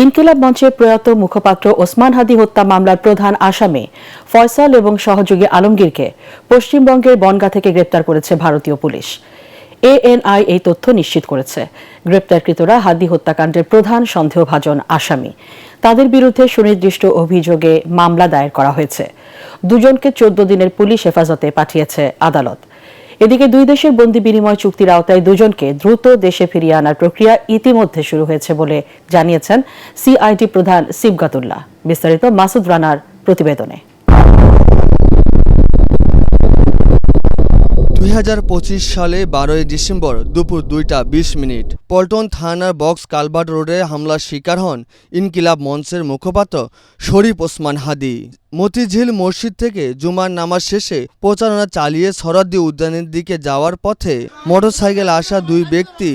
ইনকিলাব মঞ্চের প্রয়াত মুখপাত্র ওসমান হাদী হত্যা মামলার প্রধান আসামি ফয়সাল এবং সহযোগী আলমগীরকে পশ্চিমবঙ্গের বনগাঁ থেকে গ্রেপ্তার করেছে ভারতীয় পুলিশ। এএনআই এই তথ্য নিশ্চিত করেছে। গ্রেপ্তারকৃতরা হাদী হত্যাকাণ্ডের প্রধান সন্দেহভাজন আসামি। তাদের বিরুদ্ধে সুনির্দিষ্ট অভিযোগে মামলা দায়ের করা হয়েছে। দুজনকে 14 দিনের পুলিশ হেফাজতে পাঠিয়েছে আদালত। এদিকে দুই দেশের বন্দি বিনিময় চুক্তির আওতায় দুজনকে দ্রুত দেশে ফিরিয়ে আনার প্রক্রিয়া ইতিমধ্যে শুরু হয়েছে বলে জানিয়েছেন সিআইডি প্রধান সিবগাতুল্লাহ। বিস্তারিত মাসুদ রানার প্রতিবেদনে। 2025 সালে 12 ডিসেম্বর দুপুর 2টা 20 মিনিট পল্টন থানার বক্স কালভার্ট রোডে হামলার শিকার হন ইনকিলাব মঞ্চের মুখপাত্র শরীফ ওসমান হাদী। মতিঝিল মসজিদ থেকে জুমার নামাজ শেষে প্রচারণা চালিয়ে সরাদ্দি উদ্যানের দিকে যাওয়ার পথে মোটরসাইকেলে আসা দুই ব্যক্তি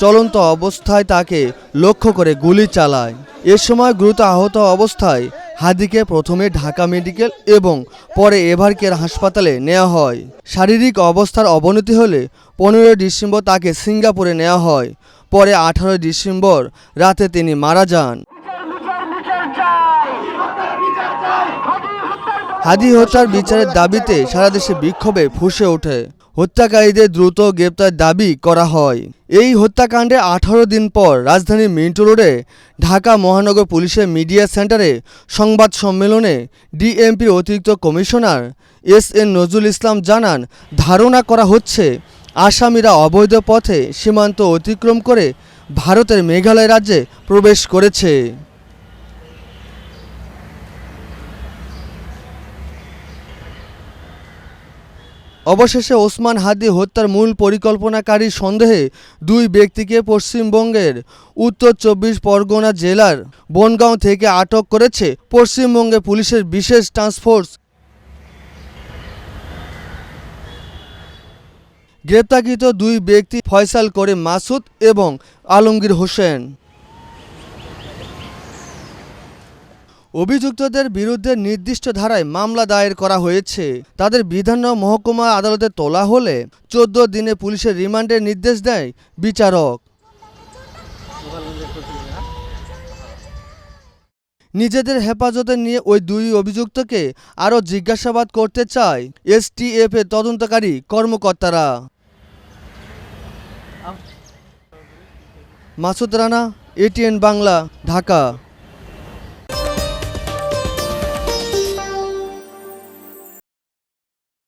চলন্ত অবস্থায় তাকে লক্ষ্য করে গুলি চালায়। এ সময় গুরুতর আহত অবস্থায় হাদীকে প্রথমে ঢাকা মেডিকেল এবং পরে এভারকেয়ার হাসপাতালে নেওয়া হয়। শারীরিক অবস্থার অবনতি হলে 15 ডিসেম্বর তাকে সিঙ্গাপুরে নেওয়া হয়। পরে 18 ডিসেম্বর রাতে তিনি মারা যান। হাদী হত্যার বিচারের দাবিতে সারা দেশে বিক্ষোভে ফুঁসে ওঠে। হত্যাকারীদের দ্রুত গ্রেপ্তার দাবি করা হয়। এই হত্যাকাণ্ডে 18 দিন পর রাজধানীর মিন্টো রোডে ঢাকা মহানগর পুলিশের মিডিয়া সেন্টারে সংবাদ সম্মেলনে ডিএমপির অতিরিক্ত কমিশনার এসএন নজরুল ইসলাম জানান, ধারণা করা হচ্ছে আসামিরা অবৈধ পথে সীমান্ত অতিক্রম করে ভারতের মেঘালয় রাজ্যে প্রবেশ করেছে। অবশেষে ওসমান হাদী হত্যার মূল পরিকল্পনাকারী সন্দেহে দুই ব্যক্তিকে পশ্চিমবঙ্গের উত্তর 24 পরগনা জেলার বনগাঁও থেকে আটক করেছে পশ্চিমবঙ্গে পুলিশের বিশেষ টাস্কফোর্স। গ্রেপ্তারকৃত দুই ব্যক্তি ফয়সাল করিম মাসুদ এবং আলমগীর হোসেন। অভিযুক্তদের বিরুদ্ধে নির্দিষ্ট ধারায় মামলা দায়ের করা হয়েছে। তাদের বিধাননগর মহকুমা আদালতে তোলা হলে 14 দিনে পুলিশের রিমান্ডের নির্দেশ দেয় বিচারক। নিজেদের হেফাজতে নিয়ে ওই দুই অভিযুক্তকে আরও জিজ্ঞাসাবাদ করতে চায় এসটিএফ এর তদন্তকারী কর্মকর্তারা। মাসুদ রানা, এটিএন বাংলা, ঢাকা।